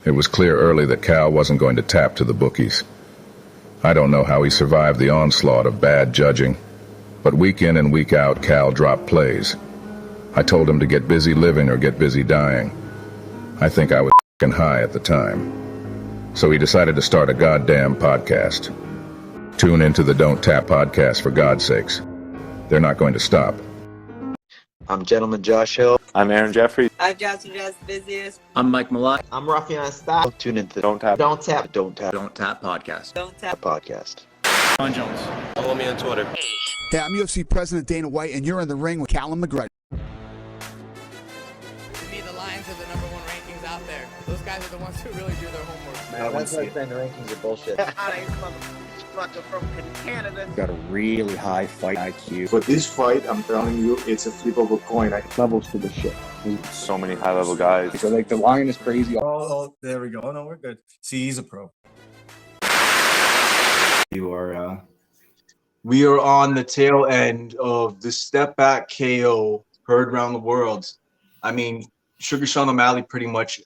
It was clear early that Cal wasn't going to tap to the bookies. I don't know how he survived the onslaught of bad judging, but week in and week out, Cal dropped plays. I told him to get busy living or get busy dying. I think I was f***ing high at the time. So he decided to start a goddamn podcast. Tune into the Don't Tap podcast, for God's sakes. They're not going to stop. I'm Gentleman Josh Hill. I'm Aaron Jeffrey. I'm Johnson Jazz Busiest. I'm Mike Malott. I'm Ruffian Style. Tune into the Don't Tap podcast. Don't Tap podcast. Ron Jones. Follow me on Twitter. Hey, I'm UFC President Dana White, and you're in the ring with Callum McGregor. To me, the Lions are the number one rankings out there. Those guys are the ones who really do their homework. Man, that's why saying the rankings are bullshit. from Canada. Got a really high fight IQ. For this fight, I'm telling you, it's a flip of a coin. Levels to the shit. So many high-level guys. So like the line is crazy. Oh, there we go. Oh no, we're good. See, he's a pro. You are. We are on the tail end of the step back KO heard around the world. I mean, Sugar Sean O'Malley pretty much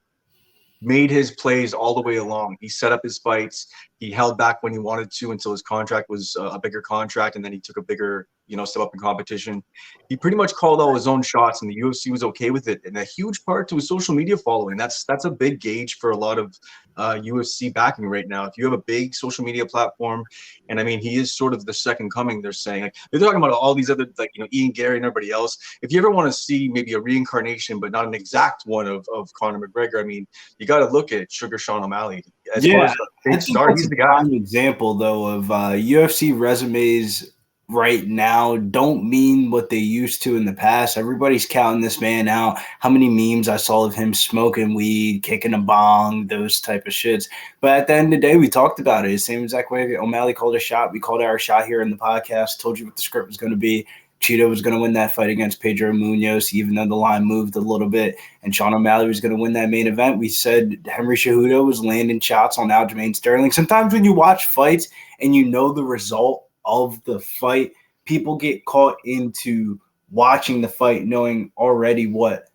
made his plays all the way along. He set up his fights. He held back when he wanted to until his contract was a bigger contract, and then he took a bigger, step up in competition. He pretty much called all his own shots, and the UFC was okay with it. And a huge part to his social media following. That's a big gauge for a lot of UFC backing right now. If you have a big social media platform, and I mean, he is sort of the second coming. They're saying, like, they're talking about all these other, Ian Gary and everybody else. If you ever want to see maybe a reincarnation, but not an exact one of Conor McGregor, I mean, you got to look at Sugar Sean O'Malley. As far as the star, he's the guy. An example though of UFC resumes right now don't mean what they used to in the past. Everybody's counting this man out. How many memes I saw of him smoking weed, kicking a bong, those type of shits. But at the end of the day, we talked about it. The same exact way O'Malley called a shot. We called our shot here in the podcast, told you what the script was going to be. Cheeto was going to win that fight against Pedro Munoz, even though the line moved a little bit, and Sean O'Malley was going to win that main event. We said Henry Cejudo was landing shots on Aljamain Sterling. Sometimes when you watch fights and you know the result of the fight, people get caught into watching the fight knowing already what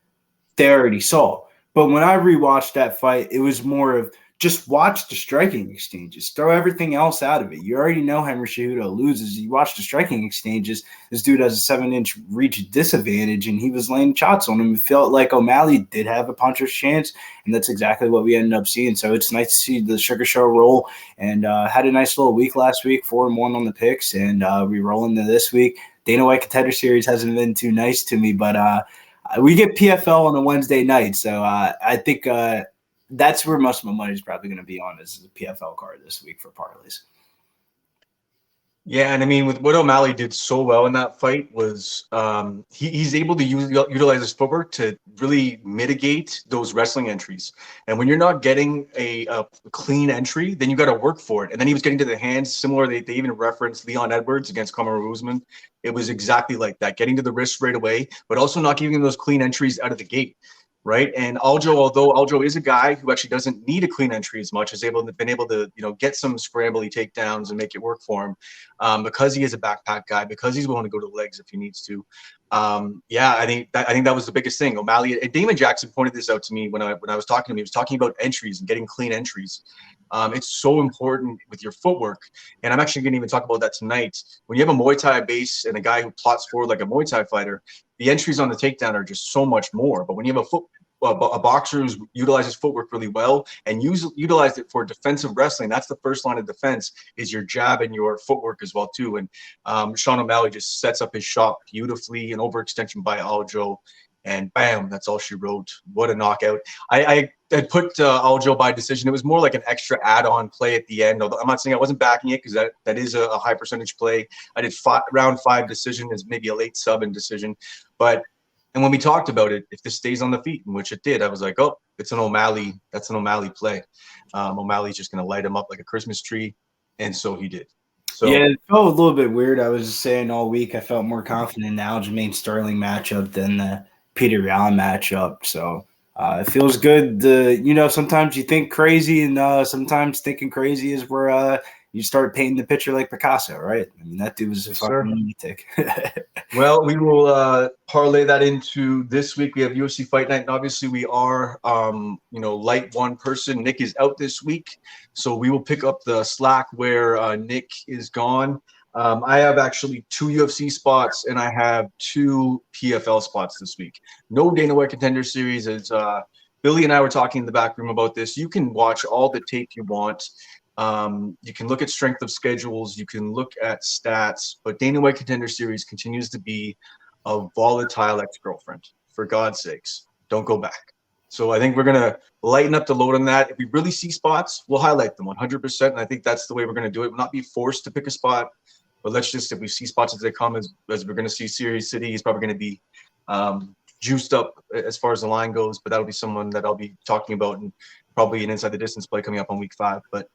they already saw. But when I rewatched that fight, it was more of just watch the striking exchanges. Throw everything else out of it. You already know Henry Cejudo loses. You watch the striking exchanges. This dude has a 7-inch reach disadvantage, and he was laying shots on him. It felt like O'Malley did have a puncher's chance, and that's exactly what we ended up seeing. So it's nice to see the Sugar Show roll, and had a nice little week last week, 4-1 on the picks, and we roll into this week. Dana White Contender Series hasn't been too nice to me, but we get PFL on a Wednesday night, so I think that's where most of my money is probably going to be on, is the PFL card this week for parlays. Yeah, and I mean, with what O'Malley did so well in that fight was he's able to utilize his footwork to really mitigate those wrestling entries. And when you're not getting a clean entry, then you got to work for it. And then he was getting to the hands, similar. They even referenced Leon Edwards against Kamaru Usman. It was exactly like that, getting to the wrist right away, but also not giving him those clean entries out of the gate. Right. And Aljo, although Aljo is a guy who actually doesn't need a clean entry as much, has been able to, get some scrambly takedowns and make it work for him, because he is a backpack guy, because he's willing to go to the legs if he needs to. I think that was the biggest thing. O'Malley, Damon Jackson pointed this out to me when I was talking to him. He was talking about entries and getting clean entries. It's so important with your footwork. And I'm actually going to even talk about that tonight. When you have a Muay Thai base and a guy who plots forward like a Muay Thai fighter, the entries on the takedown are just so much more. But when you have a boxer who utilizes footwork really well and utilize it for defensive wrestling, that's the first line of defense, is your jab and your footwork as well too. And Sean O'Malley just sets up his shot beautifully, an overextension by Aljo, and bam, that's all she wrote. What a knockout. I put Aljo by decision. It was more like an extra add-on play at the end. Although I'm not saying I wasn't backing it, because that is a high percentage play. I did round 5 decision as maybe a late sub and decision. And when we talked about it, if this stays on the feet, in which it did, I was like, oh, it's an O'Malley. That's an O'Malley play. O'Malley's just going to light him up like a Christmas tree. And so he did. So, yeah, it felt a little bit weird. I was just saying all week I felt more confident in the Aljamain Sterling matchup than the Peter Yan matchup. So it feels good. Sometimes you think crazy, and sometimes thinking crazy is where you start painting the picture like Picasso, right? I mean, that dude was a Yes, fucking sir. lunatic. Well, we will parlay that into this week. We have UFC Fight Night, and obviously we are, light one person. Nick is out this week, so we will pick up the slack where Nick is gone. I have actually 2 UFC spots, and I have 2 PFL spots this week. No Dana White Contender Series. As Billy and I were talking in the back room about this, you can watch all the tape you want. You can look at strength of schedules, you can look at stats, but Dana White Contender Series continues to be a volatile ex-girlfriend. For God's sakes, don't go back. So I think we're going to lighten up the load on that. If we really see spots, we'll highlight them 100%. And I think that's the way we're going to do it. We'll not be forced to pick a spot, but let's just, if we see spots as they come, as we're going to see Series City, he's probably going to be juiced up as far as the line goes, but that'll be someone that I'll be talking about, and probably an inside the distance play coming up on week 5. But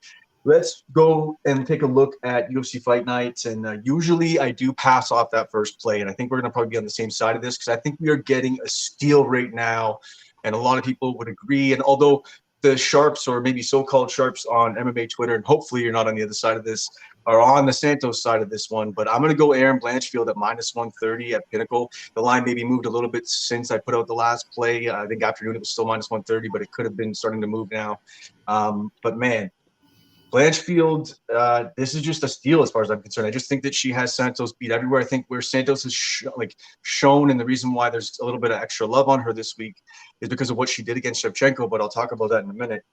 let's go and take a look at UFC Fight Nights. And usually I do pass off that first play, and I think we're going to probably be on the same side of this because I think we are getting a steal right now, and a lot of people would agree. And although the sharps, or maybe so-called sharps on MMA Twitter, and hopefully you're not on the other side of this, are on the Santos side of this one, but I'm going to go Aaron Blanchfield at -130 at Pinnacle. The line maybe moved a little bit since I put out the last play. I think afternoon it was still -130, but it could have been starting to move now. But man, Blanchfield, this is just a steal as far as I'm concerned. I just think that she has Santos beat everywhere. I think where Santos has shown, and the reason why there's a little bit of extra love on her this week is because of what she did against Shevchenko, but I'll talk about that in a minute.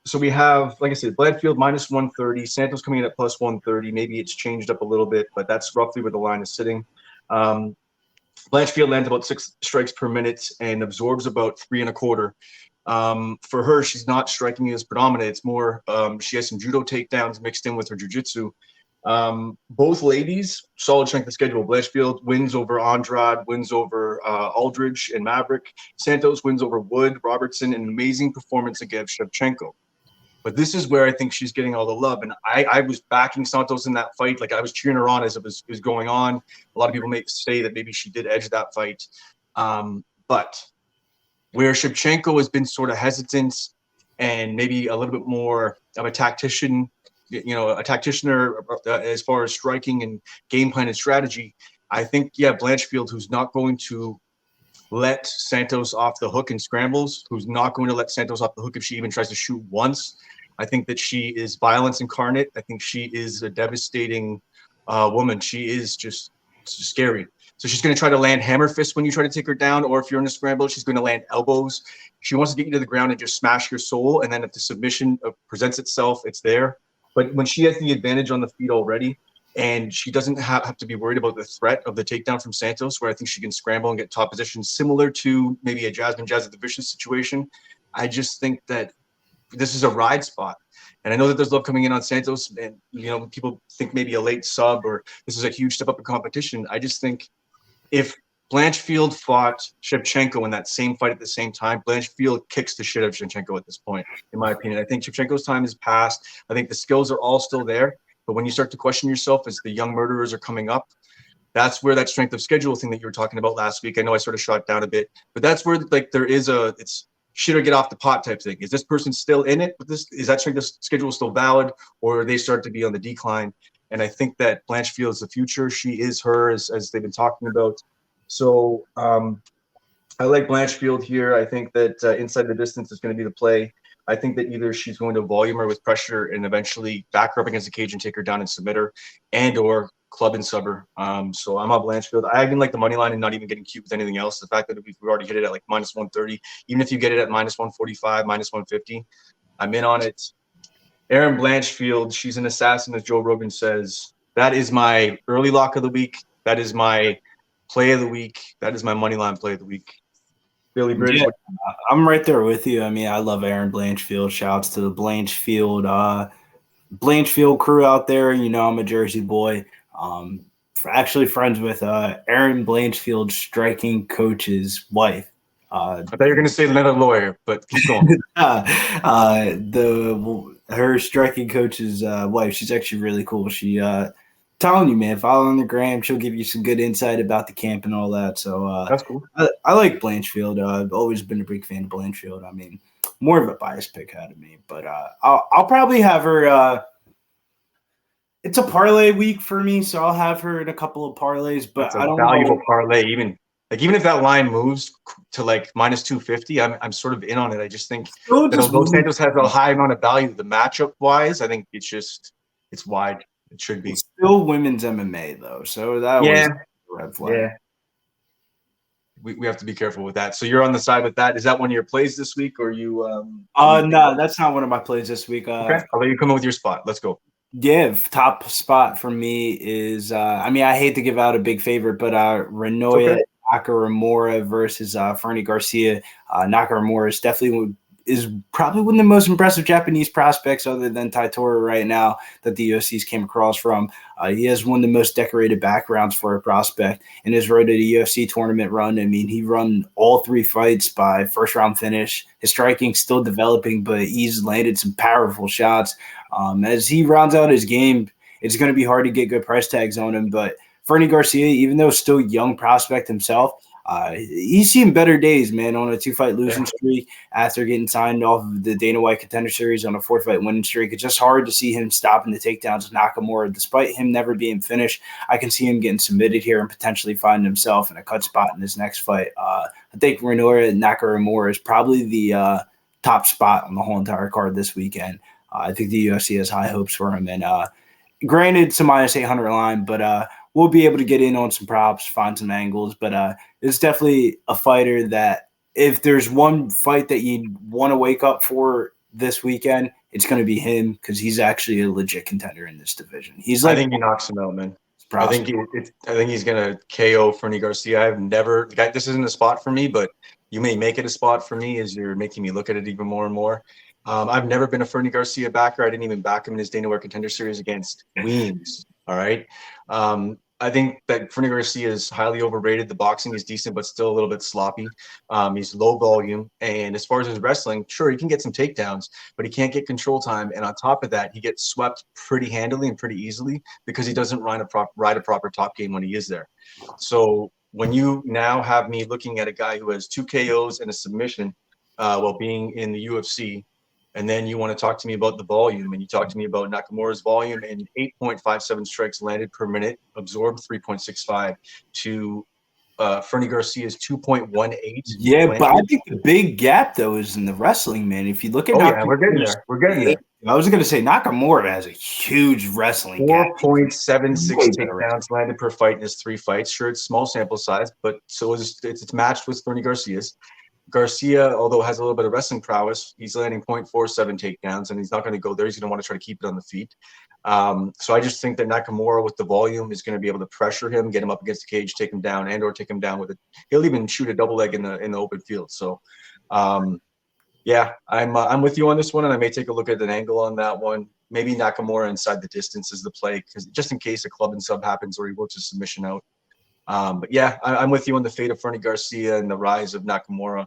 So we have, like I said, Blanchfield -130, Santos coming in at +130. Maybe it's changed up a little bit, but that's roughly where the line is sitting. Blanchfield lands about 6 strikes per minute and absorbs about 3 1/4. For her, she's not striking as predominant. It's more, she has some judo takedowns mixed in with her jiu-jitsu. Both ladies, solid strength of schedule. Blanchfield wins over Andrade, wins over Aldridge and Maverick. Santos wins over Wood, Robertson, an amazing performance against Shevchenko. But this is where I think she's getting all the love. And I was backing Santos in that fight. Like, I was cheering her on as it was going on. A lot of people may say that maybe she did edge that fight. But where Shevchenko has been sort of hesitant and maybe a little bit more of a tactician, as far as striking and game plan and strategy, I think, Blanchfield, who's not going to let Santos off the hook in scrambles, who's not going to let Santos off the hook if she even tries to shoot once. I think that she is violence incarnate. I think she is a devastating woman. She is just scary. So she's going to try to land hammer fists when you try to take her down, or if you're in a scramble, she's going to land elbows. She wants to get you to the ground and just smash your soul, and then if the submission presents itself, it's there. But when she has the advantage on the feet already, and she doesn't have to be worried about the threat of the takedown from Santos, where I think she can scramble and get top position, similar to maybe a Jasmine Jazz at the Vicious situation, I just think that this is a ride spot. And I know that there's love coming in on Santos, and people think maybe a late sub or this is a huge step up in competition. I just think if Blanchfield fought Shevchenko in that same fight at the same time, Blanchfield kicks the shit out of Shevchenko at this point, in my opinion. I think Shevchenko's time is past. I think the skills are all still there. But when you start to question yourself as the young murderers are coming up, that's where that strength of schedule thing that you were talking about last week, I know I sort of shot down a bit, but that's where there is it's shit or get off the pot type thing. Is this person still in it? Is that strength of schedule still valid, or they start to be on the decline? And I think that Blanchfield is the future. She is her, as they've been talking about. So I like Blanchfield here. I think that inside the distance is going to be the play. I think that either she's going to volume her with pressure and eventually back her up against the cage and take her down and submit her, and or club and sub her. So I'm on Blanchfield. I even like the money line and not even getting cute with anything else. The fact that we've already hit it at like -130, even if you get it at -145, -150, I'm in on it. Aaron Blanchfield, she's an assassin, as Joe Rogan says. That is my early lock of the week. That is my play of the week. That is my money line play of the week. Billy Briz. Yeah, I'm right there with you. I mean, I love Aaron Blanchfield. Shouts to the Blanchfield crew out there. I'm a Jersey boy. Actually friends with Aaron Blanchfield's striking coach's wife. I thought you were going to say another lawyer, but keep going. Her striking coach's wife, she's actually really cool. She telling you, man, follow on the gram. She'll give you some good insight about the camp and all that. So that's cool. I like Blanchfield. I've always been a big fan of Blanchfield. I mean, more of a biased pick out of me, but I'll probably have her It's a parlay week for me, so I'll have her in a couple of parlays. But It's I a don't valuable know. parlay. Even if that line moves to like minus 250, I'm sort of in on it. I just think Still that just although Santos has a high amount of value, the matchup wise, I think it's wide. It should be. It's still women's MMA though, so that was Yeah. a red flag. Yeah. We have to be careful with that. So you're on the side with that. Is that one of your plays this week, or you? No, that's not one of my plays this week. Okay, I'll let you come in with your spot. Let's go. Yeah, top spot for me is I hate to give out a big favorite, but Renoya Nakamura versus Fernie Garcia. Nakamura is probably one of the most impressive Japanese prospects other than Taitora right now that the UFC's came across from. He has one of the most decorated backgrounds for a prospect in his road to the UFC tournament run. I mean, he run all 3 fights by first round finish. His striking's still developing, but he's landed some powerful shots. As he rounds out his game, it's going to be hard to get good price tags on him. But Fernie Garcia, even though still a young prospect himself, he's seen better days, man, on a 2-fight losing streak after getting signed off of the Dana White Contender Series on a 4-fight winning streak. It's just hard to see him stopping the takedowns of Nakamura. Despite him never being finished, I can see him getting submitted here and potentially finding himself in a cut spot in his next fight. I think Renoya Nakamura is probably the top spot on the whole entire card this weekend. I think the UFC has high hopes for him. And granted, it's a minus 800 line, but we'll be able to get in on some props, find some angles. But it's definitely a fighter that if there's one fight that you want to wake up for this weekend, it's going to be him because he's actually a legit contender in this division. I think he knocks him out, man. I think he's going to KO Fernie Garcia. This isn't a spot for me, but you may make it a spot for me as you're making me look at it even more and more. I've never been a Fernie Garcia backer. I didn't even back him in his Dana White Contender Series against Weems. All right. I think that Fernie Garcia is highly overrated. The boxing is decent, but still a little bit sloppy. He's low volume. And as far as his wrestling, sure, he can get some takedowns, but he can't get control time. And on top of that, he gets swept pretty handily and pretty easily because he doesn't ride a proper top game when he is there. So when you now have me looking at a guy who has 2 KOs and a submission while being in the UFC, and then you want to talk to me about the volume, and you talk to me about Nakamura's volume and 8.57 strikes landed per minute, absorbed 3.65 to Fernie Garcia's 2.18. Yeah, landed. But I think the big gap, though, is in the wrestling, man. If you look at we're getting there. We're getting there. I was going to say Nakamura has a huge wrestling gap. 4.76 takedowns landed per fight in his 3 fights. Sure, it's small sample size, but so it's matched with Fernie Garcia's. Garcia, although has a little bit of wrestling prowess, he's landing 0.47 takedowns, and he's not going to go there. He's going to want to try to keep it on the feet. So I just think that Nakamura, with the volume, is going to be able to pressure him, get him up against the cage, take him down, and/or take him down with it. He'll even shoot a double leg in the open field. So, I'm with you on this one, and I may take a look at an angle on that one. Maybe Nakamura inside the distance is the play, because just in case a club and sub happens or he works a submission out. But yeah, I'm with you on the fate of Fernie Garcia and the rise of Nakamura.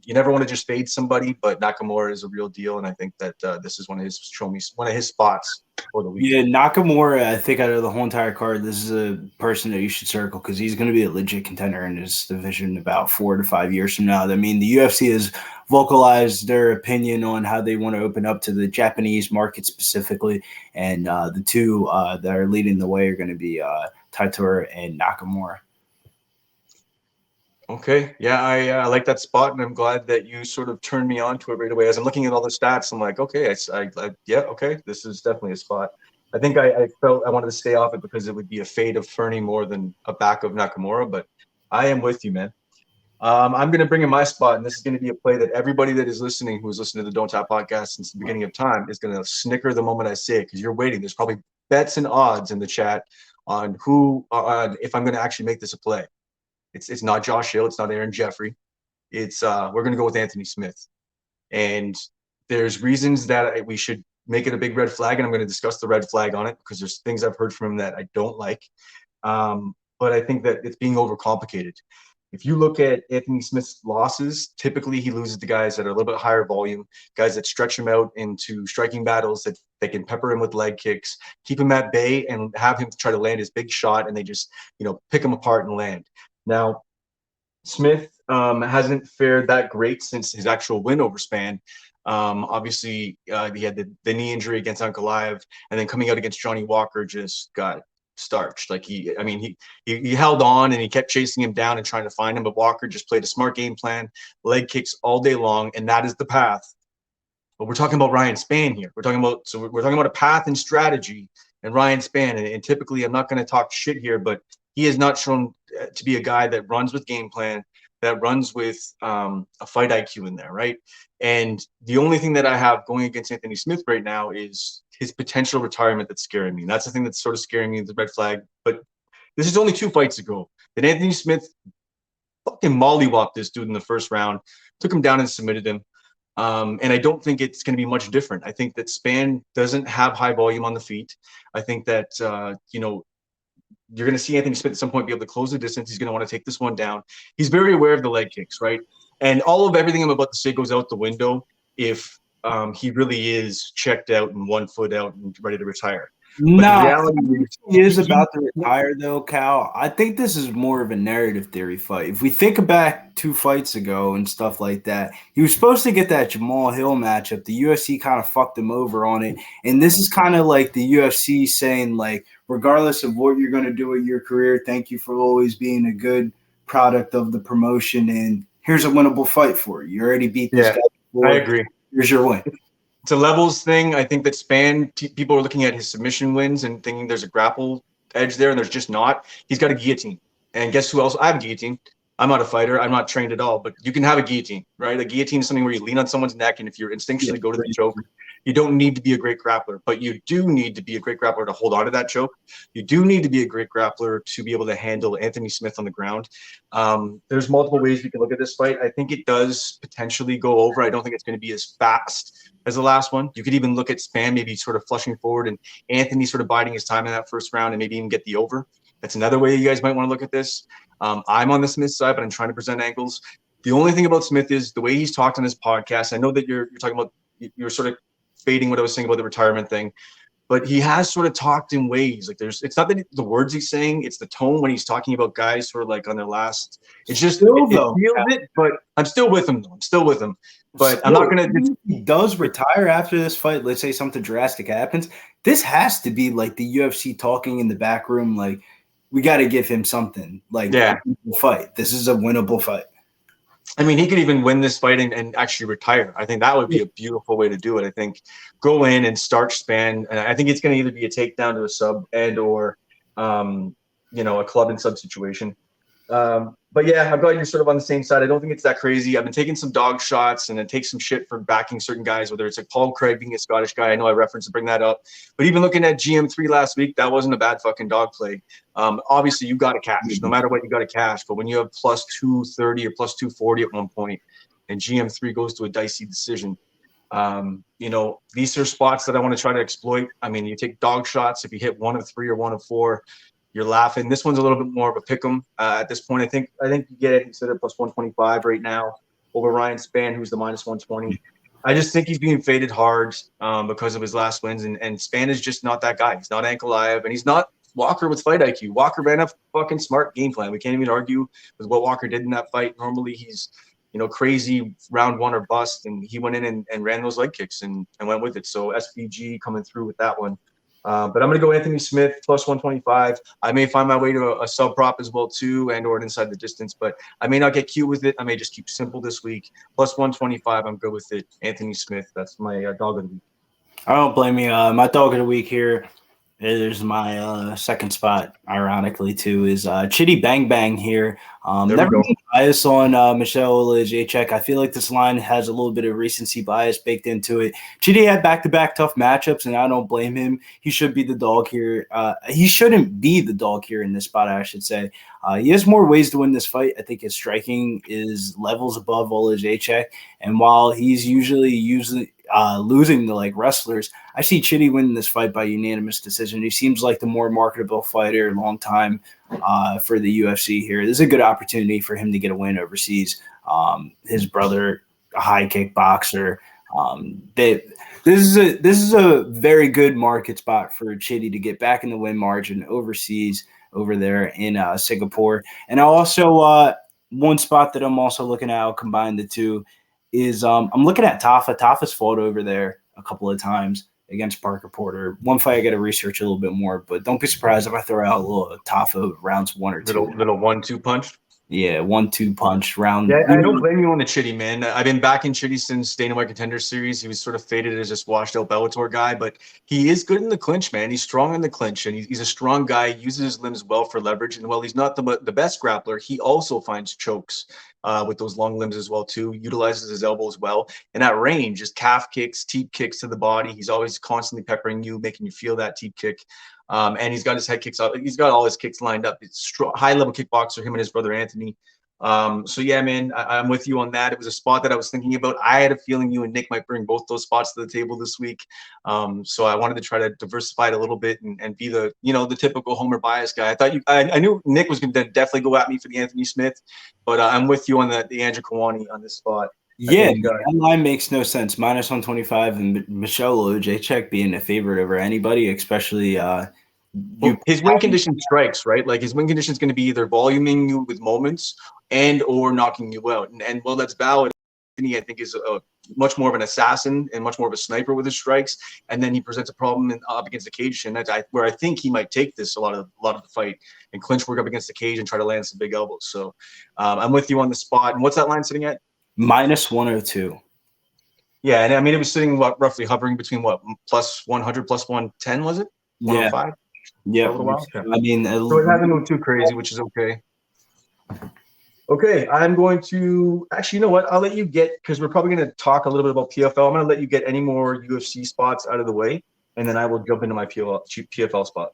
You never want to just fade somebody, but Nakamura is a real deal, and I think that this is one of his spots for the week. Yeah, Nakamura, I think out of the whole entire card, this is a person that you should circle because he's going to be a legit contender in this division about 4 to 5 years from now. I mean, the UFC has vocalized their opinion on how they want to open up to the Japanese market specifically, and the 2 that are leading the way are going to be Taitora and Nakamura. Okay. Yeah, I like that spot, and I'm glad that you sort of turned me on to it right away. As I'm looking at all the stats, I'm like, okay, okay, this is definitely a spot. I think I felt I wanted to stay off it because it would be a fade of Fernie more than a back of Nakamura, but I am with you, man. I'm going to bring in my spot, and this is going to be a play that everybody that is listening, who has listened to the Don't Tap podcast since the beginning of time, is going to snicker the moment I say it because you're waiting. There's probably bets and odds in the chat on if I'm going to actually make this a play. It's not Josh Hill. It's not Aaron Jeffrey. It's we're going to go with Anthony Smith. And there's reasons that we should make it a big red flag, and I'm going to discuss the red flag on it because there's things I've heard from him that I don't like. But I think that it's being overcomplicated. If you look at Anthony Smith's losses, typically he loses to guys that are a little bit higher volume, guys that stretch him out into striking battles, that they can pepper him with leg kicks, keep him at bay, and have him try to land his big shot, and they just, pick him apart and land. Now, Smith hasn't fared that great since his actual win over Spann. Obviously, he had the knee injury against Ankalaev, and then coming out against Johnny Walker just got starched. Like he held on and he kept chasing him down and trying to find him, but Walker just played a smart game plan, leg kicks all day long, and that is the path. But we're talking about Ryan Spann here. We're talking about a path and strategy and Ryan Spann. And typically, I'm not going to talk shit here, but he has not shown to be a guy that runs with game plan, that runs with a fight IQ in there, right? And the only thing that I have going against Anthony Smith right now is his potential retirement that's scaring me. And that's the thing that's sort of scaring me, the red flag. But this is only 2 fights ago that Anthony Smith fucking mollywopped this dude in the first round, took him down and submitted him. And I don't think it's going to be much different. I think that Spann doesn't have high volume on the feet. I think that, you're going to see Anthony Smith at some point be able to close the distance. He's going to want to take this one down. He's very aware of the leg kicks, right? And all of everything I'm about to say goes out the window if he really is checked out and 1 foot out and ready to retire. No, he is about to retire, though, Cal. I think this is more of a narrative theory fight. If we think back 2 fights ago and stuff like that, he was supposed to get that Jamal Hill matchup. The UFC kind of fucked him over on it. And this is kind of like the UFC saying, like, regardless of what you're going to do with your career, thank you for always being a good product of the promotion. And here's a winnable fight for you. You already beat this guy before. I agree. Here's your win. It's a levels thing. I think that Spann, people are looking at his submission wins and thinking there's a grapple edge there, and there's just not. He's got a guillotine. And guess who else? I have a guillotine. I'm not a fighter. I'm not trained at all, but you can have a guillotine, right? A guillotine is something where you lean on someone's neck, and if you're instinctually go to the choke, you don't need to be a great grappler, but you do need to be a great grappler to hold on to that choke. You do need to be a great grappler to be able to handle Anthony Smith on the ground. There's multiple ways we can look at this fight. I think it does potentially go over. I don't think it's going to be as fast as the last one. You could even look at Spann maybe sort of flushing forward and Anthony sort of biding his time in that first round and maybe even get the over. That's another way you guys might want to look at this. I'm on the Smith side, but I'm trying to present angles. The only thing about Smith is the way he's talked on his podcast. I know that you're talking about, you're sort of fading what I was saying about the retirement thing, but he has sort of talked in ways like it's not that the words he's saying, it's the tone when he's talking about guys who are like on their last, it's just, it feels it, but I'm still with him though. I'm still with him, but I'm not going to. He does retire after this fight. Let's say something drastic happens. This has to be like the UFC talking in the back room. Like, we got to give him something. Like, fight. This is a winnable fight. I mean, he could even win this fight and actually retire. I think that would be a beautiful way to do it. I think go in and starch Spann. And I think it's going to either be a takedown to a sub and or, a club and sub situation. But yeah, I'm glad you're sort of on the same side. I don't think it's that crazy. I've been taking some dog shots and then take some shit for backing certain guys, whether it's like Paul Craig being a Scottish guy. I know I referenced to bring that up. But even looking at GM3 last week, that wasn't a bad fucking dog play. Obviously, you got to cash. No matter what, you got to cash. But when you have plus 230 or plus 240 at one point and GM3 goes to a dicey decision, these are spots that I want to try to exploit. I mean, you take dog shots. If you hit 1 of 3 or 1 of 4, you're laughing. This one's a little bit more of a pick'em at this point. I think you get it considered plus 125 right now over Ryan Spann, who's the minus 120. I just think he's being faded hard because of his last wins, and Spann is just not that guy. He's not Ankalaev, and he's not Walker with fight IQ. Walker ran a fucking smart game plan. We can't even argue with what Walker did in that fight. Normally he's crazy round 1 or bust, and he went in and ran those leg kicks and went with it. So SVG coming through with that one. But I'm going to go Anthony Smith plus 125. I may find my way to a sub prop as well too, and or an inside the distance, but I may not get cute with it. I may just keep simple this week. Plus 125, I'm good with it. Anthony Smith, that's my dog of the week. I don't blame you. My dog of the week here is my second spot, ironically, too, is Chitty Bang Bang here. Never been biased on Michelle Jacek. I feel like this line has a little bit of recency bias baked into it. Chitty had back-to-back tough matchups, and I don't blame him. He should be the dog here. He shouldn't be the dog here in this spot, I should say. He has more ways to win this fight. I think his striking is levels above Jacek, and while he's usually losing to like wrestlers, I see Chitty winning this fight by unanimous decision. He seems like the more marketable fighter, long time for the UFC here. This is a good opportunity for him to get a win overseas. His brother, a high kick boxer. This is a very good market spot for Chitty to get back in the win margin overseas over there in Singapore. And I also one spot that I'm also looking at, I'll combine the two, is I'm looking at Tafa. Tafa's fought over there a couple of times against Parker Porter. One fight I got to research a little bit more, but don't be surprised if I throw out a little Tafa rounds 1 or 2. Little 1-2 punch. Yeah, 1-2 punch round. Yeah, I don't blame you on the Chitty, man. I've been back in Chitty since Dana White Contender Series. He was sort of faded as just washed out Bellator guy, but he is good in the clinch, man. He's strong in the clinch, and he's a strong guy. He uses his limbs well for leverage. And while he's not the best grappler, he also finds chokes with those long limbs as well too. Utilizes his elbows well, and at range, just calf kicks, teep kicks to the body. He's always constantly peppering you, making you feel that teep kick. And he's got his head kicks out. He's got all his kicks lined up. It's high level kickboxer. Him and his brother Anthony. So yeah, man, I'm with you on that. It was a spot that I was thinking about. I had a feeling you and Nick might bring both those spots to the table this week. So I wanted to try to diversify it a little bit and be the, the typical homer bias guy. I knew Nick was going to definitely go at me for the Anthony Smith, but I'm with you on the Andrew Kawani on this spot. Yeah, that line makes no sense. Minus 125 and Michelle Ojacek being a favorite over anybody, especially his win condition strikes, right? Like his win condition is going to be either voluming you with moments or knocking you out. And well, that's valid. Anthony, I think, is much more of an assassin and much more of a sniper with his strikes. And then he presents a problem up against the cage, and that's where I think he might take this a lot of the fight and clinch work up against the cage and try to land some big elbows. So I'm with you on the spot. And what's that line sitting at? Minus 102. Yeah, and I mean it was sitting roughly hovering between plus 100, plus 110, was it? 105? Yeah. I mean, so it hasn't moved too crazy, which is okay. Okay, I'm going to actually, you know what? I'll let you get, because we're probably going to talk a little bit about PFL. I'm going to let you get any more UFC spots out of the way, and then I will jump into my PFL spot.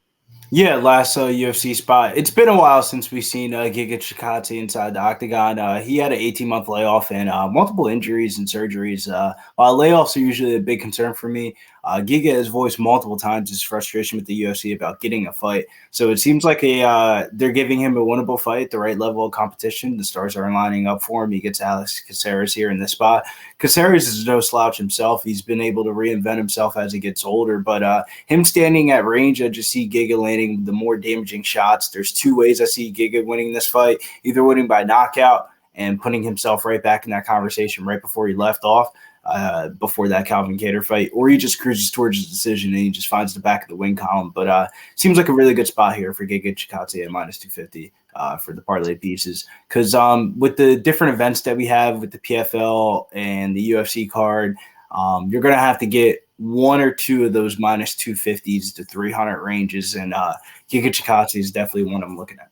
Yeah, last UFC spot. It's been a while since we've seen Giga Chikadze inside the octagon. He had an 18-month layoff and multiple injuries and surgeries. While layoffs are usually a big concern for me, Giga has voiced multiple times his frustration with the UFC about getting a fight. So it seems like they're giving him a winnable fight, the right level of competition. The stars are lining up for him. He gets Alex Caceres here in this spot. Caceres is no slouch himself. He's been able to reinvent himself as he gets older. But him standing at range, I just see Giga landing the more damaging shots. There's two ways I see Giga winning this fight, either winning by knockout and putting himself right back in that conversation right before he left off, before that Calvin Kattar fight, or he just cruises towards his decision and he just finds the back of the win column. But seems like a really good spot here for Giga Chikadze at minus 250 for the parlay pieces. Because with the different events that we have with the PFL and the UFC card, you're going to have to get one or two of those minus 250s to 300 ranges, and Giga Chikadze is definitely one I'm looking at.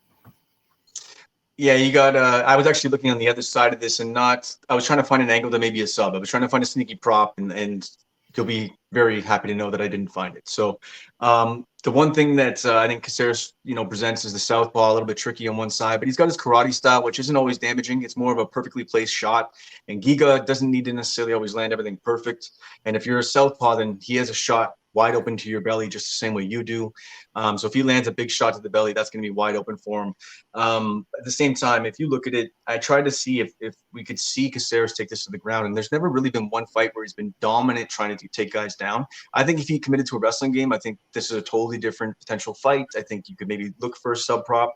Yeah, you got. I was actually looking on the other side of this, and I was trying to find an angle that may be a sub. I was trying to find a sneaky prop, and you'll be very happy to know that I didn't find it. So the one thing that I think Caceres, presents is the southpaw, a little bit tricky on one side, but he's got his karate style, which isn't always damaging. It's more of a perfectly placed shot, and Giga doesn't need to necessarily always land everything perfect. And if you're a southpaw, then he has a shot wide open to your belly just the same way you do. So if he lands a big shot to the belly, that's going to be wide open for him. At the same time, if you look at it, I tried to see if we could see Caceres take this to the ground, and there's never really been one fight where he's been dominant trying to take guys down. I think if he committed to a wrestling game, I think this is a totally different potential fight. I think you could maybe look for a sub prop,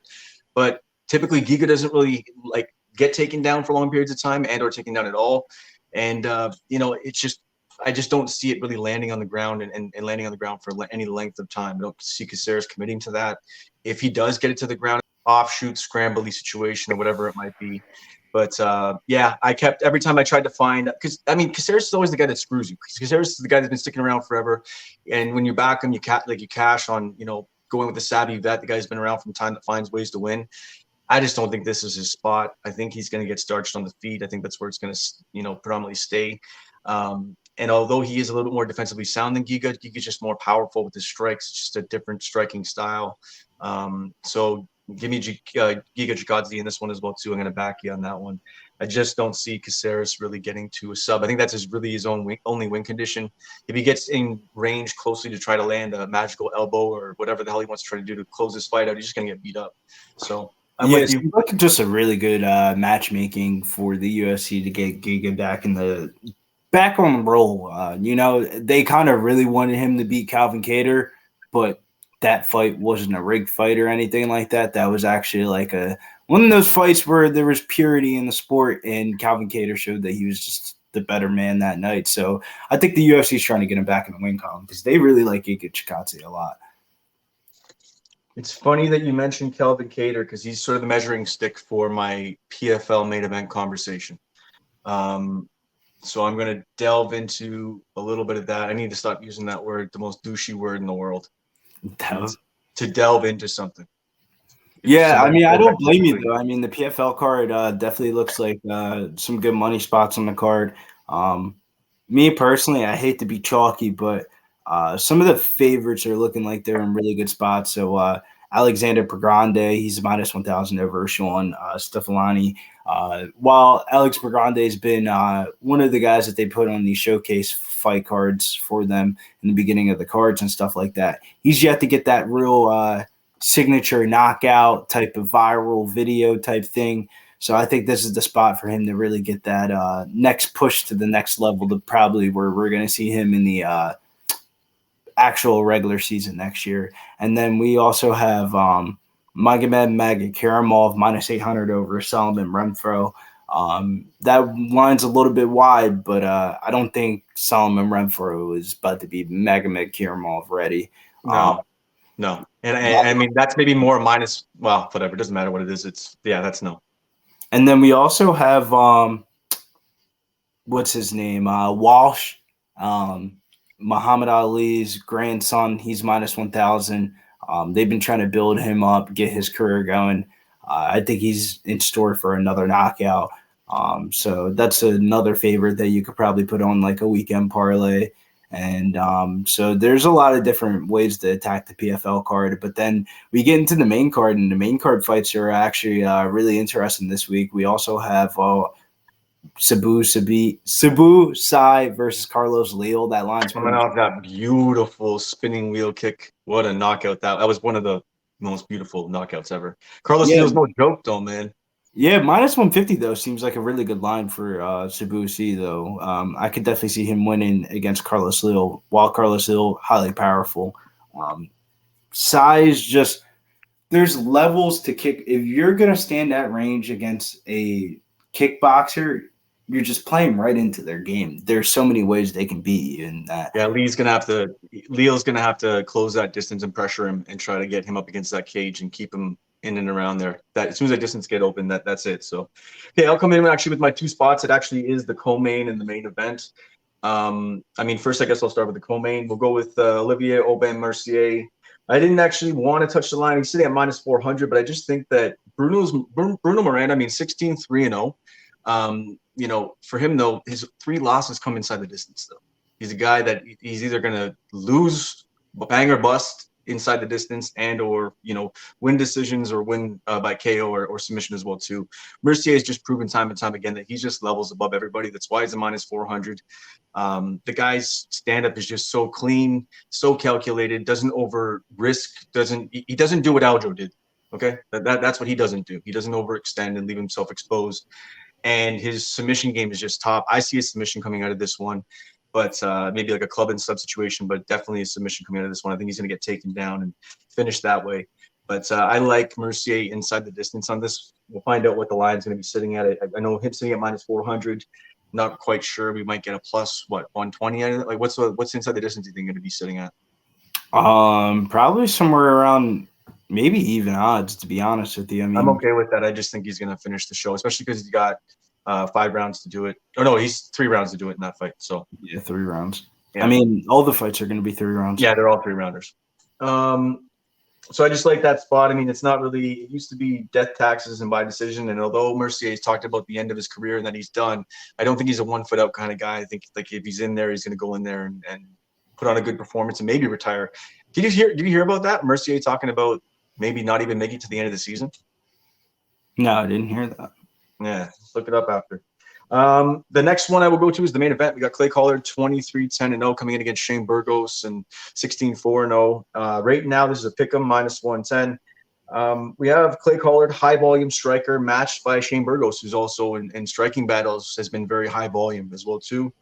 but typically Giga doesn't really get taken down for long periods of time and or taken down at all. And it's just, I just don't see it really landing on the ground and landing on the ground for any length of time. I don't see Caceres committing to that. If he does get it to the ground, offshoot, scramble situation or whatever it might be. But I kept, every time I tried to find, because Caceres is always the guy that screws you. Caceres is the guy that's been sticking around forever. And when you back him, you cash on, going with the savvy vet, the guy who's been around from time that finds ways to win. I just don't think this is his spot. I think he's going to get starched on the feet. I think that's where it's going to, predominantly stay. And although he is a little bit more defensively sound than Giga, Giga's just more powerful with his strikes. It's just a different striking style. So give me Giga Chikadze in this one as well too. I'm going to back you on that one. I just don't see Caceres really getting to a sub. I think that's his only win condition. If he gets in range closely to try to land a magical elbow or whatever the hell he wants to try to do to close this fight out, he's just going to get beat up. So I'm with you. Look, just a really good matchmaking for the UFC to get Giga back on the roll. They kind of really wanted him to beat Calvin Kattar, but that fight wasn't a rigged fight or anything like that. That was actually one one of those fights where there was purity in the sport, and Calvin Kattar showed that he was just the better man that night. So I think the UFC is trying to get him back in the win column because they really like Giga Chikadze a lot. It's funny that you mentioned Calvin Kattar because he's sort of the measuring stick for my PFL main event conversation. So I'm going to delve into a little bit of that. I need to stop using that word, the most douchey word in the world. To delve into something. Yeah, I mean, I don't blame you, though. I mean, the PFL card definitely looks like some good money spots on the card. Me personally, I hate to be chalky, but some of the favorites are looking like they're in really good spots. So Alexander Pagande, he's minus 1,000 over Sean Stefani. While Alex Pagande has been one of the guys that they put on these showcase fight cards for them in the beginning of the cards and stuff like that, he's yet to get that real signature knockout type of viral video type thing. So I think this is the spot for him to really get that next push to the next level, to probably where we're going to see him in the actual regular season next year. And then we also have Magomed Karamov minus 800 over Solomon Renfro. That line's a little bit wide, but I don't think Solomon Renfro is about to be Magomed Karamov ready. No. And I mean, that's maybe more minus, well, whatever. It doesn't matter what it is. That's no. And then we also have, what's his name? Walsh, Muhammad Ali's grandson. He's minus 1,000. They've been trying to build him up, get his career going. I think he's in store for another knockout. So that's another favorite that you could probably put on like a weekend parlay. And so there's a lot of different ways to attack the PFL card. But then we get into the main card, and the main card fights are actually really interesting this week. We also have Sabu Sai versus Carlos Leal. That line's coming off that beautiful spinning wheel kick. What a knockout. That was one of the most beautiful knockouts ever. Carlos Leal's no joke, though, man. Yeah, minus 150, though, seems like a really good line for Sabu Si, though. I could definitely see him winning against Carlos Leal, while Carlos Leal, highly powerful. Size, just there's levels to kick. If you're going to stand at range against a kickboxer, you're just playing right into their game. There's so many ways they can beat you in that. Yeah, Leal's gonna have to close that distance and pressure him and try to get him up against that cage and keep him in and around there. That as soon as that distance get open, that's it. So, okay, I'll come in actually with my two spots. It actually is the co-main and the main event. I mean, first I guess I'll start with the co-main. We'll go with Olivier Aubin-Mercier. I didn't actually want to touch the line. He's sitting at minus 400, but I just think that Bruno Miranda, I mean, 16-3-0. You know, for him though, his 3 losses come inside the distance though. He's a guy that he's either going to lose, bang or bust inside the distance, and or, you know, win decisions or win by KO or submission as well too. Mercier has just proven time and time again that he's just levels above everybody. That's why he's a minus 400. The guy's stand-up is just so clean, so calculated, doesn't over risk, he doesn't do what Aljo did. Okay, that's what he doesn't do. He doesn't overextend and leave himself exposed. And his submission game is just top. I see a submission coming out of this one, but maybe like a club and sub situation, but definitely a submission coming out of this one. I think he's going to get taken down and finish that way. But I like Mercier inside the distance on this. We'll find out what the line's going to be sitting at. I know him sitting at minus 400. Not quite sure. We might get a plus, 120 out of it? Like, what's inside the distance you think going to be sitting at? Probably somewhere around maybe even odds, to be honest with you. I mean, I'm okay with that. I just think he's going to finish the show, especially because he's got 5 rounds to do it. Oh, no, he's 3 rounds to do it in that fight. So yeah, 3 rounds. Yeah. I mean, all the fights are going to be 3 rounds. Yeah, they're all 3-rounders. So I just like that spot. I mean, it's not really – it used to be death taxes and by decision. And although Mercier's talked about the end of his career and that he's done, I don't think he's a one-foot-out kind of guy. I think like if he's in there, he's going to go in there and put on a good performance and maybe retire. Did you hear about that? Mercier talking about maybe not even make it to the end of the season? No, I didn't hear that. Yeah, look it up after. The next one I will go to is the main event. We got Clay Collard 23-10-0 coming in against Shane Burgos and 16-4-0. Right now, this is a pick'em minus 110. We have Clay Collard, high volume striker, matched by Shane Burgos, who's also in striking battles has been very high volume as well too.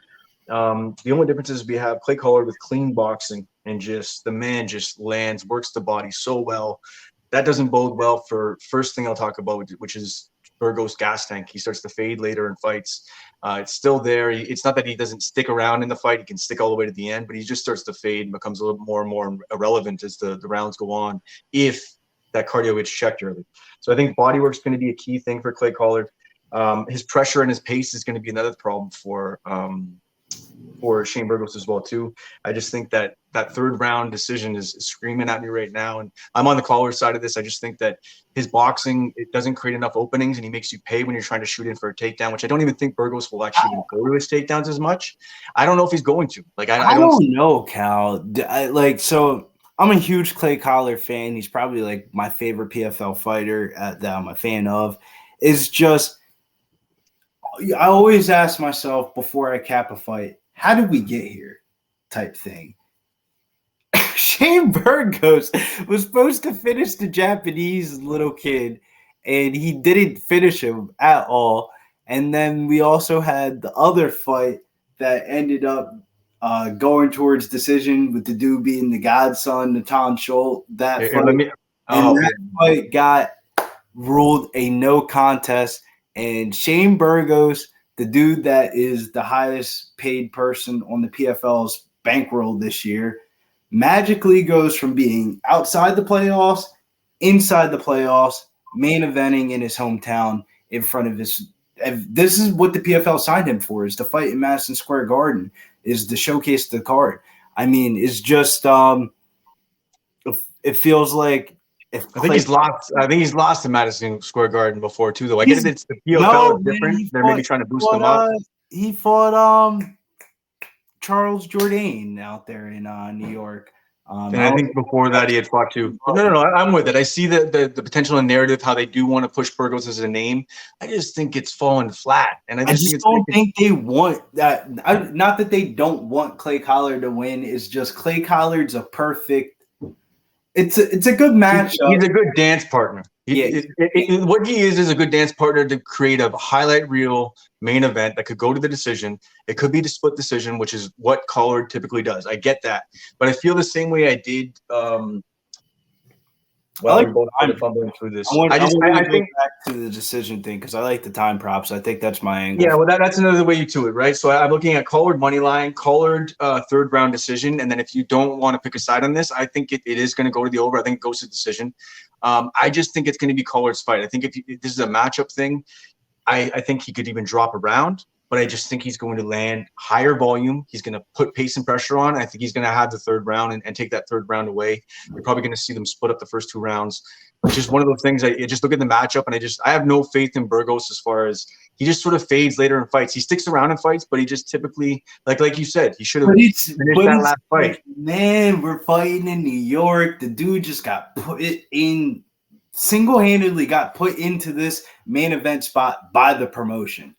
The only difference is we have Clay Collard with clean boxing and just the man just lands, works the body so well. that doesn't bode well for first thing I'll talk about, which is Burgos' gas tank. He starts to fade later in fights. It's still there. It's not that he doesn't stick around in the fight. He can stick all the way to the end, but he just starts to fade and becomes a little more and more irrelevant as the rounds go on, if that cardio gets checked early. So I think body work is going to be a key thing for Clay Collard. His pressure and his pace is going to be another problem for Shane Burgos as well too. I just think that third round decision is screaming at me right now, and I'm on the Collard side of this. I just think that his boxing, it doesn't create enough openings, and he makes you pay when you're trying to shoot in for a takedown, which I don't even think Burgos will actually even go to his takedowns as much. I don't know if he's going to. Like I don't know, Cal. So I'm a huge Clay Collard fan. He's probably like my favorite PFL fighter that I'm a fan of. It's just, I always ask myself before I cap a fight, how did we get here type thing. Shane Burgos was supposed to finish the Japanese little kid, and he didn't finish him at all. And then we also had the other fight that ended up going towards decision with the dude being the godson, Natan Schultz. That fight got ruled a no contest. And Shane Burgos, the dude that is the highest paid person on the PFL's bankroll this year, magically goes from being outside the playoffs, inside the playoffs, main eventing in his hometown in front of his. This is what the PFL signed him for: is to fight in Madison Square Garden, is to showcase the card. I mean, it's just it feels like. I think he's lost to Madison Square Garden before too, though. I guess it's the PFL is different. They're maybe trying to boost him up. He fought Charles Jourdain out there in New York. And I think before that he had fought too. No, I'm with it. I see the potential and narrative, how they do want to push Burgos as a name. I just think it's fallen flat. And I just don't think they want that. Not that they don't want Clay Collard to win. It's just Clay Collard's a perfect. It's a good match. He's a good dance partner. What he is a good dance partner to create a highlight reel main event that could go to the decision. It could be the split decision, which is what Collard typically does. I get that, but I feel the same way I did. We're both kind of fumbling through this. I think back to the decision thing because I like the time props. I think that's my angle. Yeah, well, that's another way to it, right? So I'm looking at Collard money line, Collard third round decision, and then if you don't want to pick a side on this, I think it is going to go to the over. I think it goes to decision. I just think it's going to be Collard's fight. I think if this is a matchup thing, I think he could even drop around. But I just think he's going to land higher volume. He's going to put pace and pressure on. I think he's going to have the third round and take that third round away. You're probably going to see them split up the first two rounds. It's just one of those things. I just look at the matchup, and I have no faith in Burgos as far as he just sort of fades later in fights. He sticks around in fights, but he just typically, like you said, he should have finished that last fight. Man, we're fighting in New York. The dude just got put in, single-handedly got put into this main event spot by the promotion.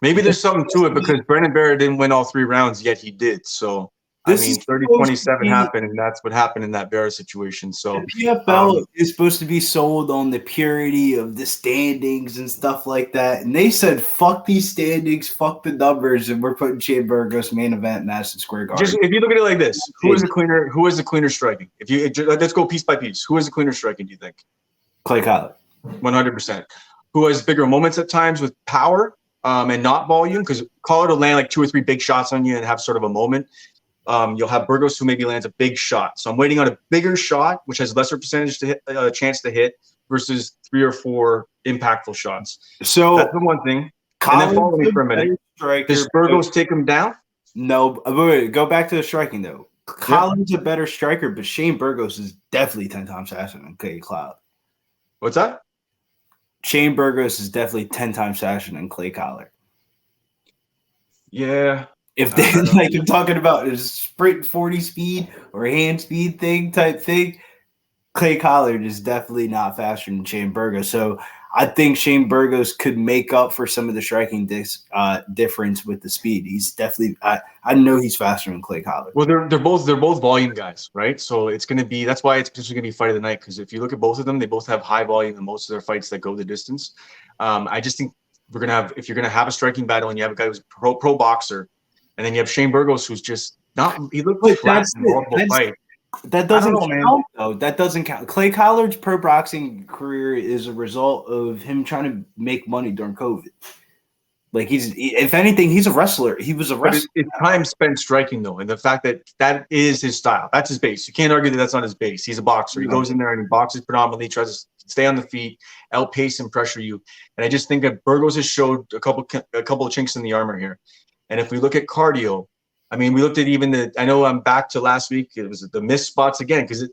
Maybe there's something to it because Brandon Barrett didn't win all three rounds, yet he did. So, 30-27 happened, and that's what happened in that Barrett situation. So, the PFL is supposed to be sold on the purity of the standings and stuff like that. And they said, fuck these standings, fuck the numbers, and we're putting Shane Burgos main event Madison Square Garden. Just if you look at it like this, who is the cleaner striking? Let's go piece by piece. Who is the cleaner striking, do you think? Clay Collard. 100%. Who has bigger moments at times with power? And not volume, because Collard will land like 2 or 3 big shots on you and have sort of a moment. You'll have Burgos who maybe lands a big shot. So I'm waiting on a bigger shot, which has lesser percentage to hit, chance to hit, versus 3 or 4 impactful shots. So that's the one thing. And then follow me for a minute. Does Burgos take him down? No. Wait, go back to the striking though. Collard's a better striker, but Shane Burgos is definitely 10 times faster than Clay Collard. What's that? Shane Burgos is definitely 10 times faster than Clay Collard. Yeah. If they like I'm talking about a sprint 40 speed or hand speed type thing, Clay Collard is definitely not faster than Shane Burgos. So I think Shane Burgos could make up for some of the striking difference with the speed. He's definitely I know he's faster than Clay Collard. Well, they're both volume guys, right? So it's going to be that's why it's potentially going to be fight of the night, because if you look at both of them, they both have high volume in most of their fights that go the distance. I just think we're going to have, if you're going to have a striking battle and you have a guy who's a pro boxer, and then you have Shane Burgos who's just not, he looked like flat in multiple fights. That doesn't count, though. That doesn't count. Clay Collard's pro boxing career is a result of him trying to make money during COVID. Like if anything, he's a wrestler. He was a wrestler. It's time spent striking, though, and the fact that is his style. That's his base. You can't argue that that's not his base. He's a boxer. He goes in there and he boxes predominantly, tries to stay on the feet, outpace and pressure you. And I just think that Burgos has showed a couple of chinks in the armor here. And if we look at cardio, I mean, we looked at even I know I'm back to last week. It was the missed spots again, because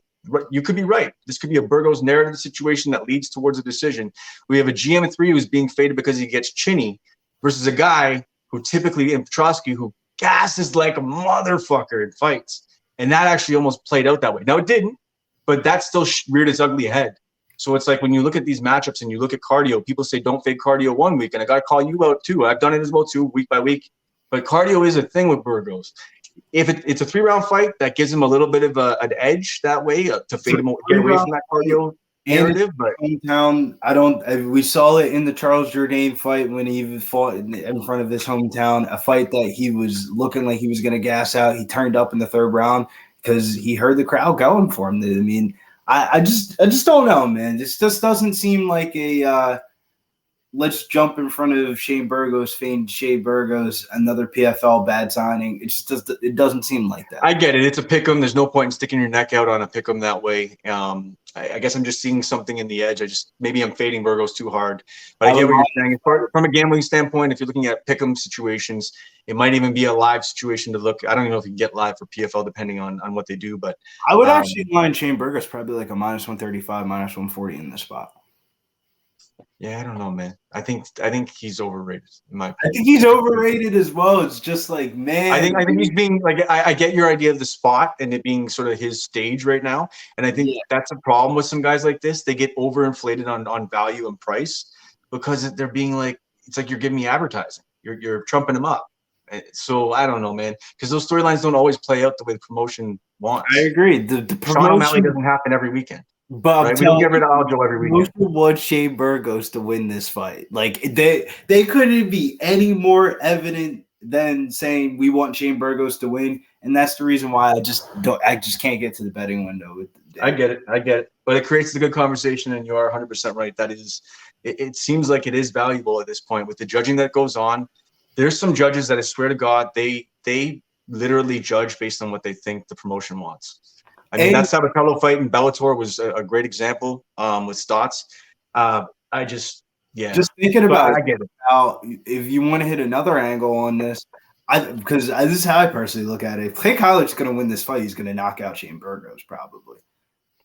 you could be right. This could be a Burgos narrative situation that leads towards a decision. We have a GM3 who's being faded because he gets chinny versus a guy who typically, in Petrosky, who gasses like a motherfucker in fights. And that actually almost played out that way. Now, it didn't, but that still reared its ugly head. So it's like when you look at these matchups and you look at cardio, people say don't fade cardio 1 week. And I got to call you out too. I've done it as well too, week by week. But cardio is a thing with Burgos. If it's a 3-round fight, that gives him a little bit of an edge that way to fade him, get away from that cardio narrative. But hometown, we saw it in the Charles Jourdain fight when he fought in front of his hometown, a fight that he was looking like he was going to gas out. He turned up in the 3rd round because he heard the crowd going for him. I mean, I just don't know, man. This just doesn't seem like a let's jump in front of Shane Burgos, famed Shane Burgos, another PFL bad signing. It doesn't seem like that. I get it. It's a pick'em. There's no point in sticking your neck out on a pick'em that way. I guess I'm just seeing something in the edge. Maybe I'm fading Burgos too hard. But I get what you're saying. From a gambling standpoint, if you're looking at pick'em situations, it might even be a live situation to look. I don't even know if you can get live for PFL depending on what they do. But I would actually line Shane Burgos probably like a -135, -140 in this spot. Yeah, I don't know, man. I think he's overrated. I think he's overrated as well. It's just like, man. I think he's being like. I get your idea of the spot and it being sort of his stage right now, and I think that's a problem with some guys like this. They get overinflated on value and price because they're being like, it's like you're giving me advertising. You're trumping them up. So I don't know, man, because those storylines don't always play out the way the promotion wants. I agree. The Sean O'Malley doesn't happen every weekend. But right? We don't get rid of Aljo every weekend. Most want Shane Burgos to win this fight. Like they couldn't be any more evident than saying we want Shane Burgos to win, and that's the reason why I just can't get to the betting window. I get it, but it creates a good conversation, and you are 100% right. That is, it seems like it is valuable at this point with the judging that goes on. There's some judges that I swear to God they literally judge based on what they think the promotion wants. I mean, that Sabatello fight in Bellator was a great example with Stotts. Just thinking about I get it. Now, if you want to hit another angle on this, because this is how I personally look at it. If Clay Collard's going to win this fight, he's going to knock out Shane Burgos probably.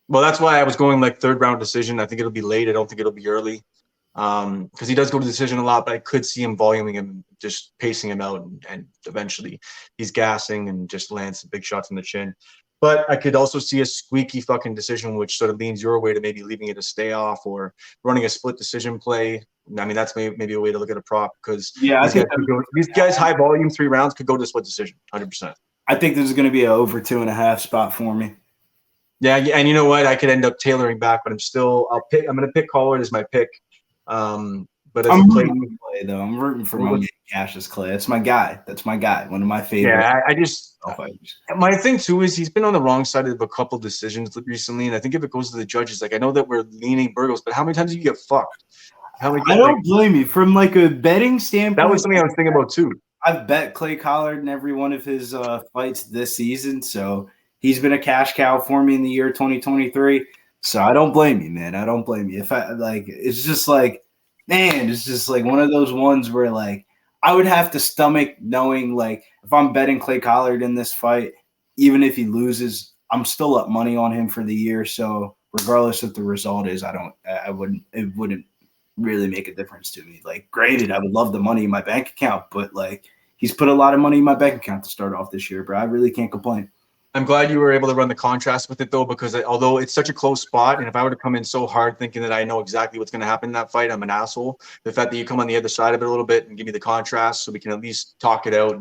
Well, that's why I was going like 3rd round decision. I think it'll be late. I don't think it'll be early because he does go to decision a lot, but I could see him voluming him, just pacing him out, and eventually he's gassing and just lands some big shots in the chin. But I could also see a squeaky fucking decision, which sort of leans your way to maybe leaving it a stay off or running a split decision play. I mean, that's maybe a way to look at a prop because these guys high volume 3 rounds could go to split decision 100%. I think this is going to be an over 2.5 spot for me. Yeah, and you know what? I could end up tailoring back, but I'm going to pick Collard as my pick. But as I'm rooting for Clay, though. I'm rooting for my man Cassius Clay. That's my guy. One of my favorites. Yeah, my thing too is he's been on the wrong side of a couple decisions recently, and I think if it goes to the judges, like I know that we're leaning Burgos, but how many times do you get fucked? I don't blame you. From like a betting standpoint, that was something I was thinking about too. I've bet Clay Collard in every one of his fights this season, so he's been a cash cow for me in the year 2023. So I don't blame you, man. I don't blame you. If I it's just like. Man, it's just like one of those ones where like I would have to stomach knowing like if I'm betting Clay Collard in this fight, even if he loses, I'm still up money on him for the year. So regardless of the result is, it wouldn't really make a difference to me. Like, granted, I would love the money in my bank account, but like he's put a lot of money in my bank account to start off this year, bro. I really can't complain. I'm glad you were able to run the contrast with it, though, because although it's such a close spot, and if I were to come in so hard thinking that I know exactly what's going to happen in that fight, I'm an asshole. The fact that you come on the other side of it a little bit and give me the contrast so we can at least talk it out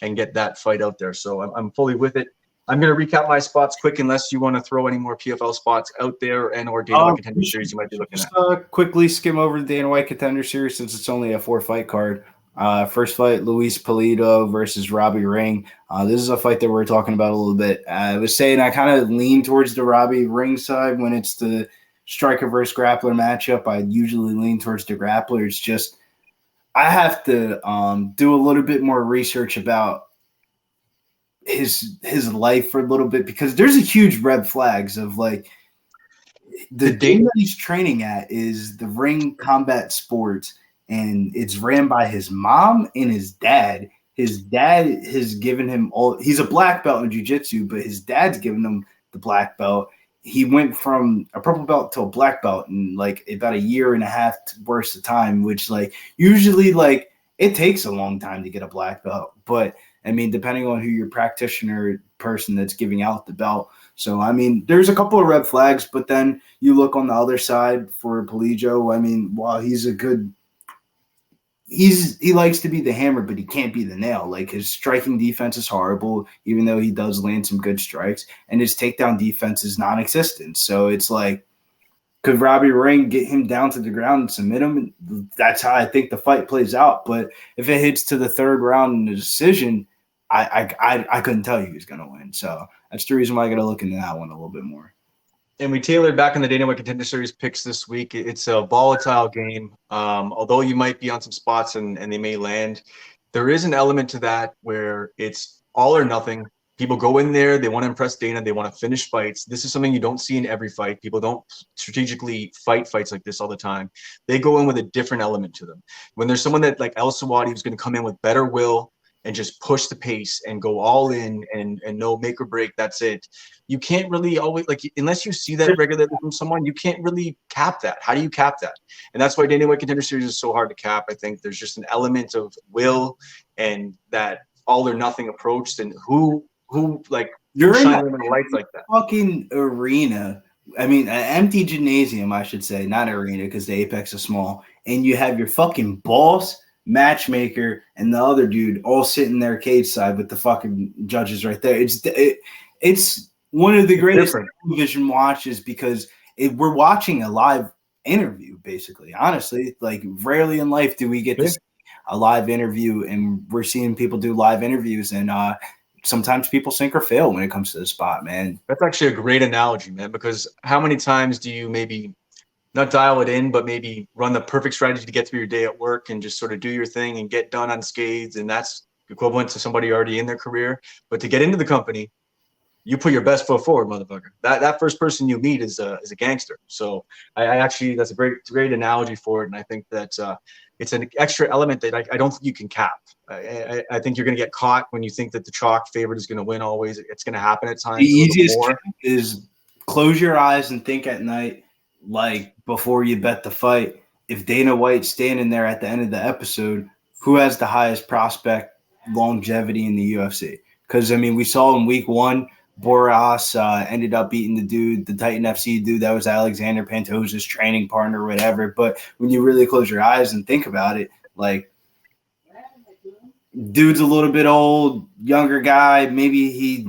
and get that fight out there. So I'm fully with it. I'm going to recap my spots quick unless you want to throw any more PFL spots out there and or Dana White Contender Series you might be looking at. Quickly skim over the Dana White Contender Series since it's only a 4-fight card. First fight, Luis Polito versus Robbie Ring. This is a fight that we're talking about a little bit. I was saying I kind of lean towards the Robbie Ring side when it's the striker versus grappler matchup. I usually lean towards the grappler. It's just I have to do a little bit more research about his life for a little bit, because there's a huge red flags of like the game that he's training at is the Ring Combat Sports, and it's ran by his mom and his dad. His dad has given him he's a black belt in jiu-jitsu, but his dad's given him the black belt. He went from a purple belt to a black belt in like about a year and a half worth of time, which like usually like it takes a long time to get a black belt. But I mean, depending on who your practitioner person that's giving out the belt. So, I mean, there's a couple of red flags, but then you look on the other side for Polijo. I mean, while he's he likes to be the hammer, but he can't be the nail. Like his striking defense is horrible, even though he does land some good strikes, and his takedown defense is non-existent. So it's like, could Robbie Ring get him down to the ground and submit him? That's how I think the fight plays out. But if it hits to the third round in the decision, I couldn't tell you who's going to win. So that's the reason why I got to look into that one a little bit more. And we tailored back in the Dana White Contender Series picks this week. It's a volatile game. Although you might be on some spots and they may land, there is an element to that where it's all or nothing. People go in there, they want to impress Dana, they want to finish fights. This is something you don't see in every fight. People don't strategically fight fights like this all the time. They go in with a different element to them. When there's someone that like El Sawadi who's going to come in with better will and just push the pace and go all in and no make or break, that's it. You can't really always, like, unless you see that regularly from someone, you can't really cap that. How do you cap that? And that's why Dana White Contender Series is so hard to cap. I think there's just an element of will and that all or nothing approach, and who like you're in the lights like that fucking arena. I mean, an empty gymnasium, I should say, not arena, because the Apex is small, and you have your fucking boss, matchmaker, and the other dude all sitting there cage side with the fucking judges right there. It's one of the greatest television watches, because we're watching a live interview, basically. Honestly, like rarely in life do we get to see a live interview, and we're seeing people do live interviews, and sometimes people sink or fail when it comes to the spot, man. That's actually a great analogy, man, because how many times do you maybe not dial it in, but maybe run the perfect strategy to get through your day at work and just sort of do your thing and get done unscathed, and that's equivalent to somebody already in their career. But to get into the company, you put your best foot forward, motherfucker. That first person you meet is a gangster. So I actually, that's a great analogy for it, and I think that it's an extra element that I don't think you can cap. I think you're going to get caught when you think that the chalk favorite is going to win always. It's going to happen at times. The easiest is close your eyes and think at night, like before you bet the fight, if Dana White's standing there at the end of the episode, who has the highest prospect longevity in the UFC? Because, I mean, we saw in week one, Boras ended up beating the Titan FC dude that was Alexander Pantoja's training partner or whatever. But when you really close your eyes and think about it, like, dude's a little bit old, younger guy. Maybe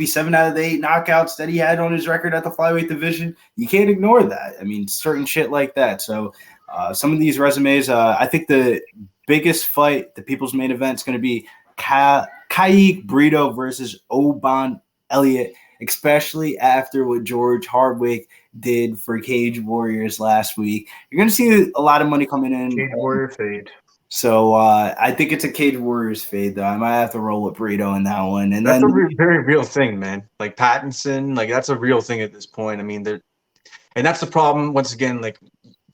7 out of the 8 knockouts that he had on his record at the flyweight division. You can't ignore that. I mean, certain shit like that. So some of these resumes, I think the biggest fight, the people's main event, is going to be Kayik Brito versus Oban Elliott, especially after what George Hardwick did for Cage Warriors last week. You're going to see a lot of money coming in. Cage Warrior fade. So I think it's a Cage Warriors fade, though. I might have to roll with Brito in that one. And that's a very real thing, man. Like Pattinson, like that's a real thing at this point. I mean, and that's the problem. Once again, like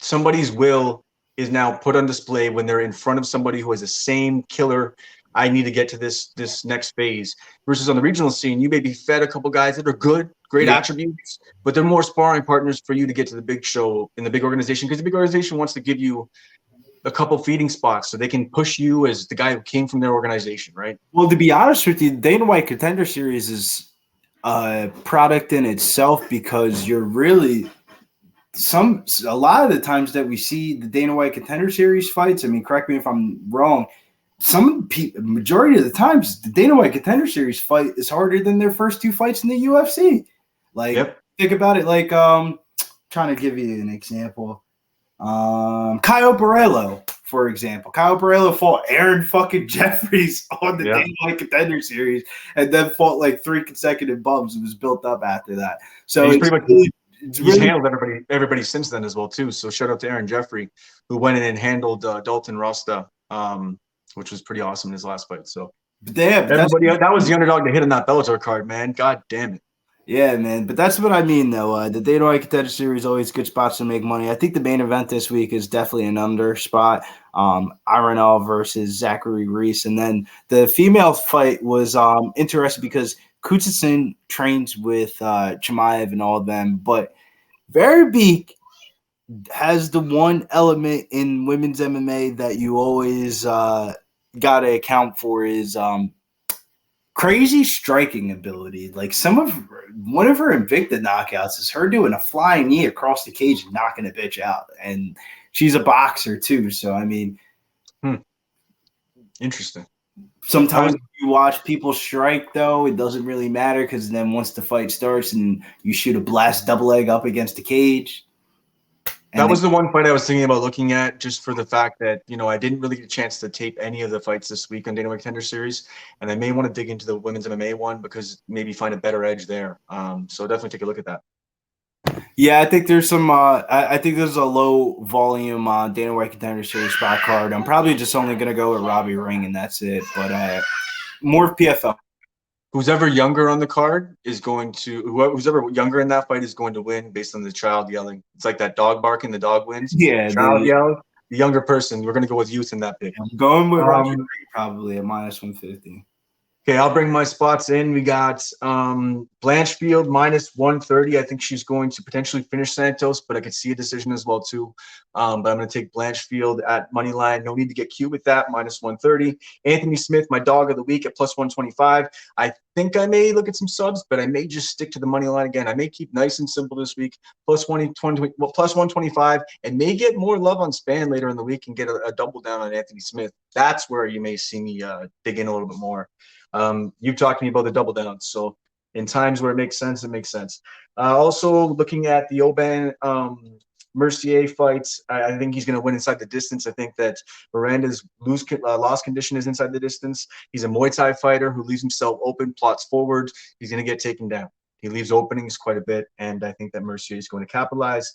somebody's will is now put on display when they're in front of somebody who has the same killer. I need to get to this next phase. Versus on the regional scene, you may be fed a couple guys that are good, great attributes, but they're more sparring partners for you to get to the big show in the big organization, because the big organization wants to give you a couple feeding spots so they can push you as the guy who came from their organization, right? Well, to be honest with you, Dana White Contender Series is a product in itself, because you're really a lot of the times that we see the Dana White Contender Series fights, I mean, correct me if I'm wrong, majority of the times the Dana White Contender Series fight is harder than their first 2 fights in the UFC. Like, think about it. Like, trying to give you an example. Caio Borrello for example. Kyle Barella fought Aaron fucking Jeffries on the Yeah. Dana White Contender Series and then fought like 3 consecutive bumps. It was built up after that. So he's it's pretty much really, he's handled everybody since then as well too. So shout out to Aaron Jeffrey, who went in and handled Dalton Rosta, which was pretty awesome in his last fight. So everybody, that was the underdog to hit in that Bellator card, man. God damn it. Yeah, man. But that's what I mean, though. The Dana White Contender Series always good spots to make money. I think the main event this week is definitely an under spot. Arenal versus Zachary Reese. And then the female fight was interesting because Kutsin trains with Chimaev and all of them. But Verbeek has the one element in women's MMA that you always got to account for is crazy striking ability. Like one of her Invicta knockouts is her doing a flying knee across the cage and knocking a bitch out. And she's a boxer too. So, I mean, interesting. Sometimes you watch people strike, though, it doesn't really matter because then once the fight starts and you shoot a blast double leg up against the cage. That was the one fight I was thinking about looking at, just for the fact that, I didn't really get a chance to tape any of the fights this week on Dana White Contender Series, and I may want to dig into the women's MMA one because maybe find a better edge there. So definitely take a look at that. Yeah, I think there's some. I think there's a low volume Dana White Contender Series spot card. I'm probably just only gonna go with Robbie Ring and that's it. But more PFL. Who's ever younger on the card is going to who's ever younger in that fight is going to win based on the child yelling. It's like that dog barking, the dog wins. Yeah, child yell. The younger person. We're gonna go with youth in that pick. I'm going with Robbie Ring probably at -150. Okay, I'll bring my spots in. We got Blanchfield -130. I think she's going to potentially finish Santos, but I could see a decision as well too. But I'm going to take Blanchfield at money line. No need to get cute with that. -130. Anthony Smith, my dog of the week, at +125. I think I may look at some subs, but I may just stick to the money line again. I may keep nice and simple this week. +125, and may get more love on Span later in the week and get a double down on Anthony Smith. That's where you may see me dig in a little bit more. You've talked to me about the double downs, so in times where it makes sense, it makes sense. Also looking at the Oban Mercier fights, I think he's going to win inside the distance. I think that Miranda's loss condition is inside the distance. He's a Muay Thai fighter who leaves himself open, plots forward. He's going to get taken down. He leaves openings quite a bit, and I think that Mercier is going to capitalize.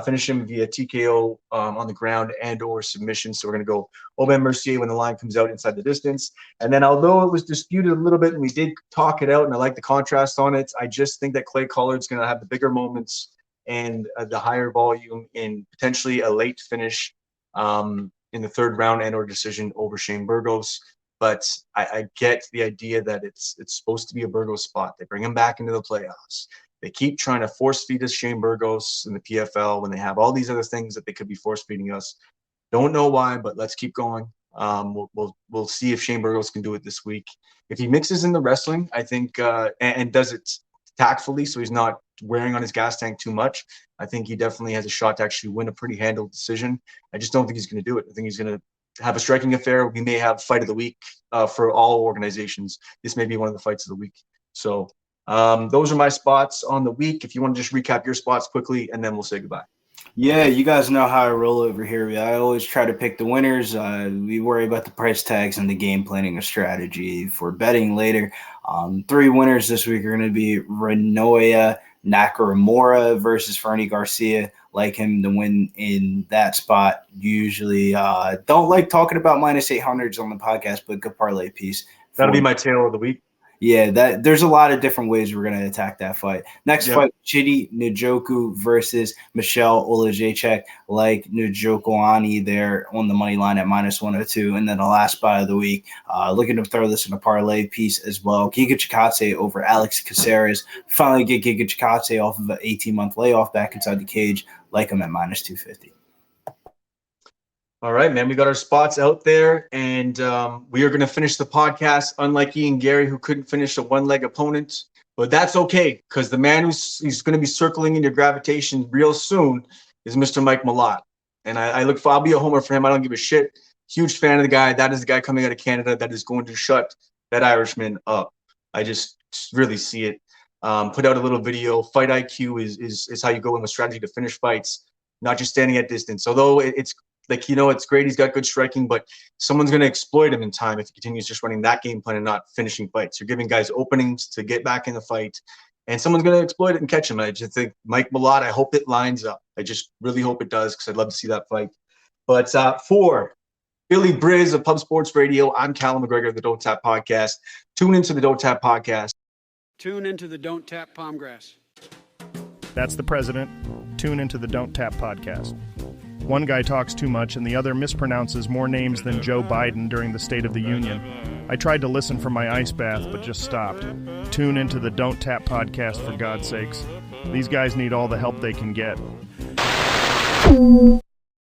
Finish him via TKO on the ground and or submission. So we're going to go Oban Mercier when the line comes out inside the distance. And then although it was disputed a little bit and we did talk it out and I like the contrast on it, I just think that Clay Collard's going to have the bigger moments and the higher volume in potentially a late finish in the third round and or decision over Shane Burgos. But I get the idea that it's supposed to be a Burgos spot. They bring him back into the playoffs. They keep trying to force feed us Shane Burgos in the PFL when they have all these other things that they could be force feeding us. Don't know why, but let's keep going. We'll see if Shane Burgos can do it this week. If he mixes in the wrestling, I think, and does it tactfully, so he's not wearing on his gas tank too much, I think he definitely has a shot to actually win a pretty handled decision. I just don't think he's going to do it. I think he's going to have a striking affair. We may have fight of the week for all organizations. This may be one of the fights of the week. So those are my spots on the week. If you want to just recap your spots quickly, and then we'll say goodbye. Yeah, you guys know how I roll over here. I always try to pick the winners. We worry about the price tags and the game planning or strategy for betting later. 3 winners this week are going to be Renoya Nakamura versus Fernie Garcia. Like him to win in that spot. Usually don't like talking about -800s on the podcast, but good parlay piece. That'll be my tail of the week. Yeah, there's a lot of different ways we're going to attack that fight. Next fight, Chidi Njoku versus Michelle Olajaychek. Like Njokuani there on the money line at -102. And then the last spot of the week, looking to throw this in a parlay piece as well. Giga Chikadze over Alex Caceres. Finally get Giga Chikadze off of an 18-month layoff back inside the cage. Like him at -250. All right, man. We got our spots out there, and we are going to finish the podcast. Unlike Ian Gary, who couldn't finish a one-leg opponent, but that's okay because the man he's going to be circling in your gravitation real soon is Mr. Mike Malott, and I'll be a homer for him. I don't give a shit. Huge fan of the guy. That is the guy coming out of Canada that is going to shut that Irishman up. I just really see it. Put out a little video. Fight IQ is how you go in with strategy to finish fights, not just standing at distance. Although it's Like, you know, it's great. He's got good striking, but someone's going to exploit him in time if he continues just running that game plan and not finishing fights. You're giving guys openings to get back in the fight, and someone's going to exploit it and catch him. I just think Mike Malott, I hope it lines up. I just really hope it does because I'd love to see that fight. But for Billy Briz of Pub Sports Radio, I'm Callum McGregor of the Don't Tap Podcast. Tune into the Don't Tap Podcast. Tune into the Don't Tap Palmgrass. That's the president. Tune into the Don't Tap Podcast. One guy talks too much and the other mispronounces more names than Joe Biden during the State of the Union. I tried to listen from my ice bath, but just stopped. Tune into the Don't Tap Podcast, for God's sakes. These guys need all the help they can get.